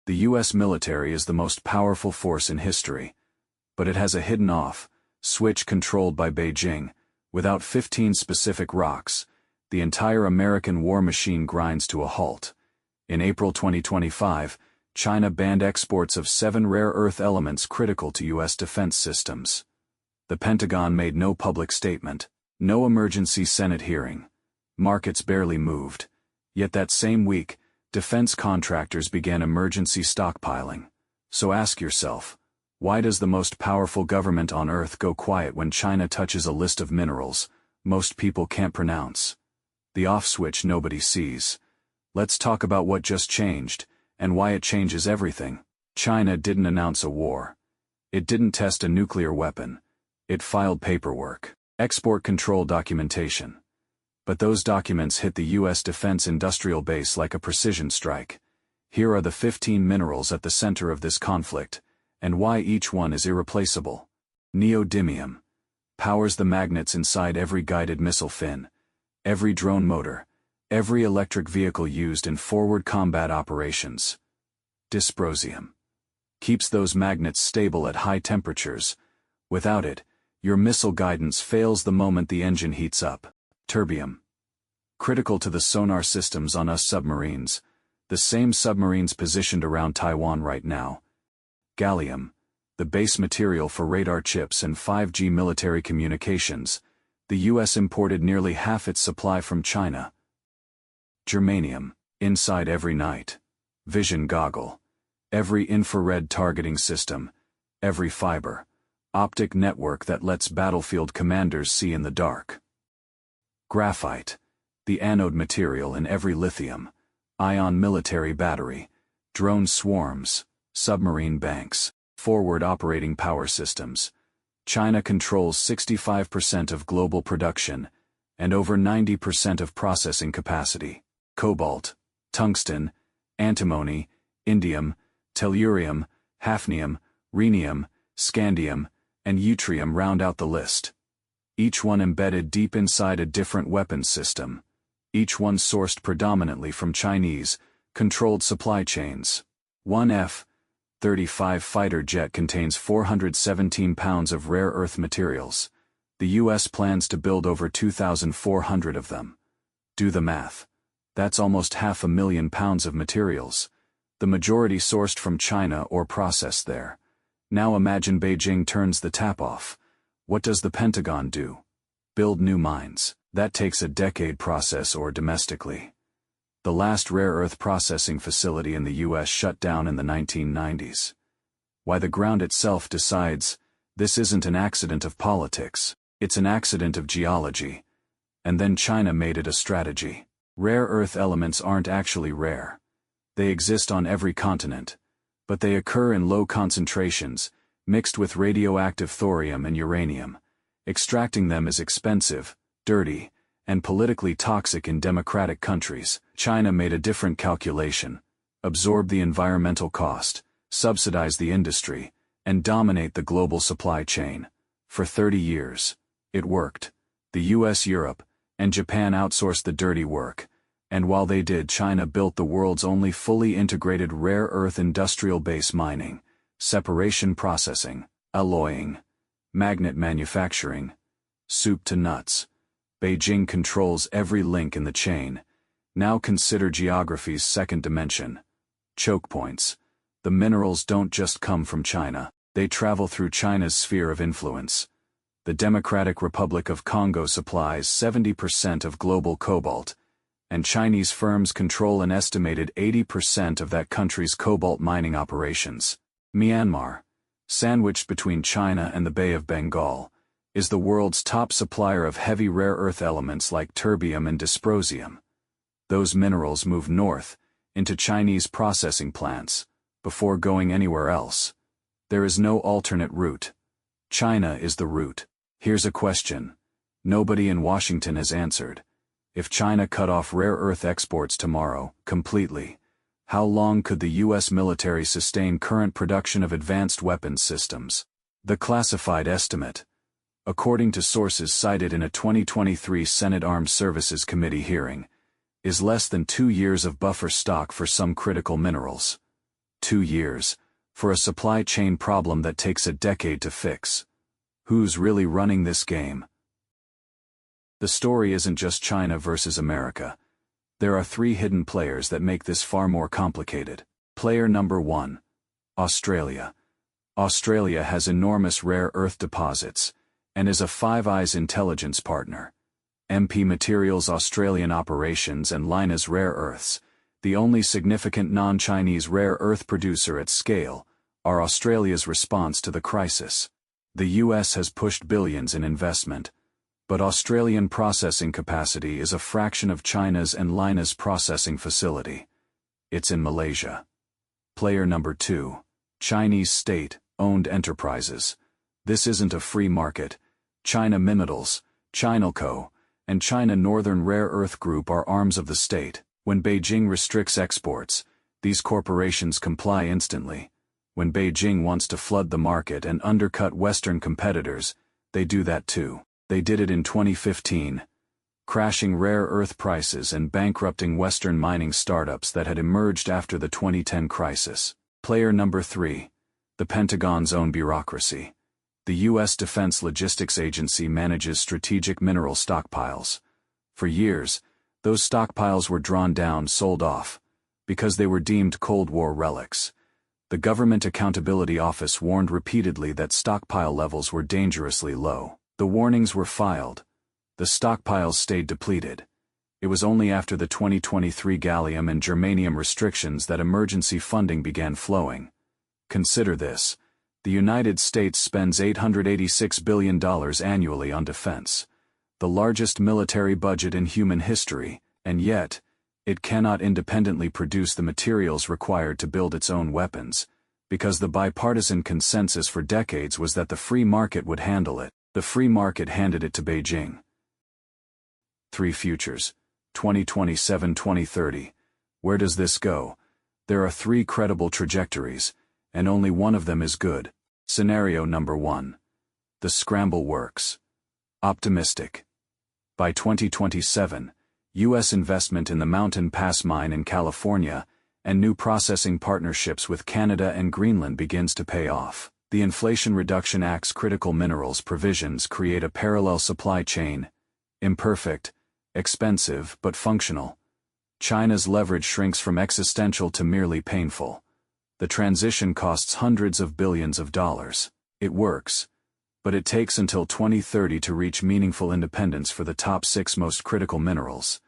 The U.S. military is the most powerful force in history, but it has a hidden switch controlled by Beijing. Without 15 specific rocks, the entire American war machine grinds to a halt. In April 2025, China banned exports of 7 rare earth elements critical to U.S. defense systems. The Pentagon made no public statement, no emergency Senate hearing. Markets barely moved. Yet that same week, defense contractors began emergency stockpiling. So ask yourself, why does the most powerful government on earth go quiet when China touches a list of minerals most people can't pronounce? The off switch nobody sees. Let's talk about what just changed, and why it changes everything. China didn't announce a war. It didn't test a nuclear weapon. It filed paperwork, export control documentation. But those documents hit the U.S. defense industrial base like a precision strike. Here are the 15 minerals at the center of this conflict, and why each one is irreplaceable. Neodymium powers the magnets inside every guided missile fin, every drone motor, every electric vehicle used in forward combat operations. Dysprosium keeps those magnets stable at high temperatures. Without it, your missile guidance fails the moment the engine heats up. Terbium, critical to the sonar systems on US submarines, the same submarines positioned around Taiwan right now. Gallium, the base material for radar chips and 5G military communications. The U.S. imported nearly half its supply from China. Germanium, inside every night vision goggle, every infrared targeting system, every fiber optic network that lets battlefield commanders see in the dark. Graphite, the anode material in every lithium-ion military battery, drone swarms, submarine banks, forward operating power systems. China controls 65% of global production, and over 90% of processing capacity. Cobalt, tungsten, antimony, indium, tellurium, hafnium, rhenium, scandium, and yttrium round out the list. Each one embedded deep inside a different weapons system. Each one sourced predominantly from Chinese, controlled supply chains. One F-35 fighter jet contains 417 pounds of rare earth materials. The U.S. plans to build over 2,400 of them. Do the math. That's almost 500,000 pounds of materials. The majority sourced from China or processed there. Now imagine Beijing turns the tap off. What does the Pentagon do? Build new mines. That takes a decade process or domestically. The last rare earth processing facility in the U.S. shut down in the 1990s. Why the ground itself decides, this isn't an accident of politics, it's an accident of geology. And then China made it a strategy. Rare earth elements aren't actually rare. They exist on every continent. But they occur in low concentrations, mixed with radioactive thorium and uranium. Extracting them is expensive, dirty, and politically toxic in democratic countries. China made a different calculation: absorb the environmental cost, subsidize the industry, and dominate the global supply chain. For 30 years, it worked. The US, Europe, and Japan outsourced the dirty work. And while they did, China built the world's only fully integrated rare earth industrial base: mining, separation processing, alloying, magnet manufacturing, soup to nuts. Beijing controls every link in the chain. Now consider geography's second dimension. Choke points. The minerals don't just come from China, they travel through China's sphere of influence. The Democratic Republic of Congo supplies 70% of global cobalt, and Chinese firms control an estimated 80% of that country's cobalt mining operations. Myanmar, sandwiched between China and the Bay of Bengal, is the world's top supplier of heavy rare earth elements like terbium and dysprosium. Those minerals move north, into Chinese processing plants, before going anywhere else. There is no alternate route. China is the route. Here's a question nobody in Washington has answered. If China cut off rare earth exports tomorrow, completely, how long could the U.S. military sustain current production of advanced weapons systems? The classified estimate, according to sources cited in a 2023 Senate Armed Services Committee hearing, is less than 2 years of buffer stock for some critical minerals. 2 years, for a supply chain problem that takes a decade to fix. Who's really running this game? The story isn't just China versus America. There are 3 hidden players that make this far more complicated. Player number 1. Australia. Australia has enormous rare earth deposits, and is a Five Eyes intelligence partner. MP Materials' Australian operations and Lynas Rare Earths, the only significant non-Chinese rare earth producer at scale, are Australia's response to the crisis. The US has pushed billions in investment, but Australian processing capacity is a fraction of China's and Lynas processing facility. It's in Malaysia. Player number 2. Chinese state-owned enterprises. This isn't a free market. China Minmetals, Chinalco, and China Northern Rare Earth Group are arms of the state. When Beijing restricts exports, these corporations comply instantly. When Beijing wants to flood the market and undercut Western competitors, they do that too. They did it in 2015, crashing rare earth prices and bankrupting Western mining startups that had emerged after the 2010 crisis. Player number 3. The Pentagon's own bureaucracy. The U.S. Defense Logistics Agency manages strategic mineral stockpiles. For years, those stockpiles were drawn down, sold off, because they were deemed Cold War relics. The Government Accountability Office warned repeatedly that stockpile levels were dangerously low. The warnings were filed. The stockpiles stayed depleted. It was only after the 2023 gallium and germanium restrictions that emergency funding began flowing. Consider this. The United States spends $886 billion annually on defense, the largest military budget in human history, and yet, it cannot independently produce the materials required to build its own weapons, because the bipartisan consensus for decades was that the free market would handle it. The free market handed it to Beijing. 3 futures, 2027-2030. Where does this go? There are 3 credible trajectories, and only one of them is good. Scenario number 1. The scramble works. Optimistic. By 2027, U.S. investment in the Mountain Pass mine in California and new processing partnerships with Canada and Greenland begins to pay off. The Inflation Reduction Act's critical minerals provisions create a parallel supply chain, imperfect, expensive but functional. China's leverage shrinks from existential to merely painful. The transition costs hundreds of billions of dollars. It works, but it takes until 2030 to reach meaningful independence for the top 6 most critical minerals.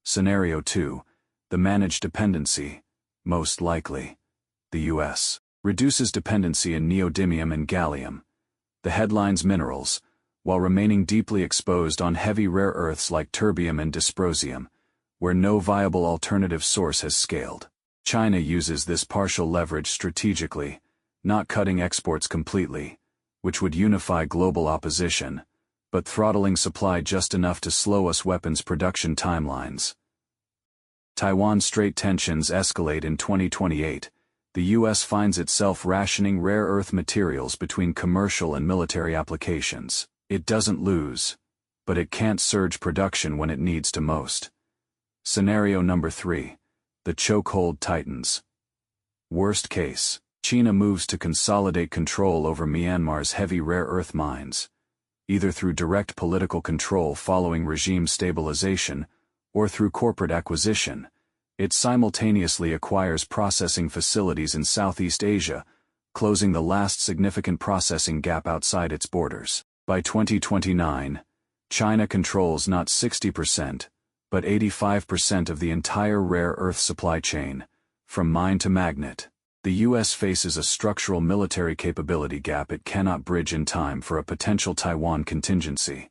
Scenario 2. The managed dependency, most likely. The U.S. reduces dependency in neodymium and gallium, the headlines minerals, while remaining deeply exposed on heavy rare earths like terbium and dysprosium, where no viable alternative source has scaled. China uses this partial leverage strategically, not cutting exports completely, which would unify global opposition, but throttling supply just enough to slow us weapons production timelines. Taiwan Strait tensions escalate in 2028. The U.S. finds itself rationing rare earth materials between commercial and military applications. It doesn't lose, but it can't surge production when it needs to most. Scenario number 3. The chokehold tightens. Worst case, China moves to consolidate control over Myanmar's heavy rare earth mines, either through direct political control following regime stabilization, or through corporate acquisition. It simultaneously acquires processing facilities in Southeast Asia, closing the last significant processing gap outside its borders. By 2029, China controls not 60%, but 85% of the entire rare earth supply chain, from mine to magnet. The U.S. faces a structural military capability gap it cannot bridge in time for a potential Taiwan contingency.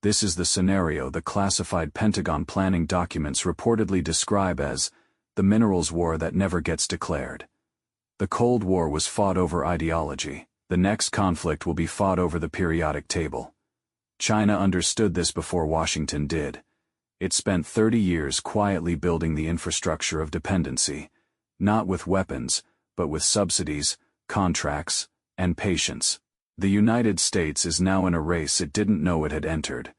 This is the scenario the classified Pentagon planning documents reportedly describe as the minerals war that never gets declared. The Cold War was fought over ideology. The next conflict will be fought over the periodic table. China understood this before Washington did. It spent 30 years quietly building the infrastructure of dependency, not with weapons, but with subsidies, contracts, and patience. The United States is now in a race it didn't know it had entered,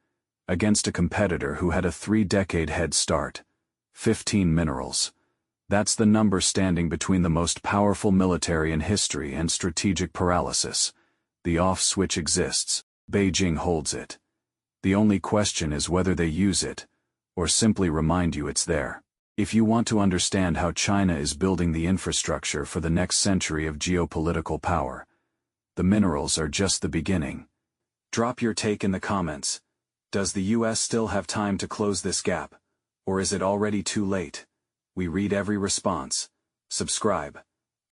against a competitor who had a 3-decade head start. 15 minerals. That's the number standing between the most powerful military in history and strategic paralysis. The off switch exists. Beijing holds it. The only question is whether they use it, or simply remind you it's there. If you want to understand how China is building the infrastructure for the next century of geopolitical power, the minerals are just the beginning. Drop your take in the comments. Does the US still have time to close this gap, or is it already too late? We read every response. Subscribe.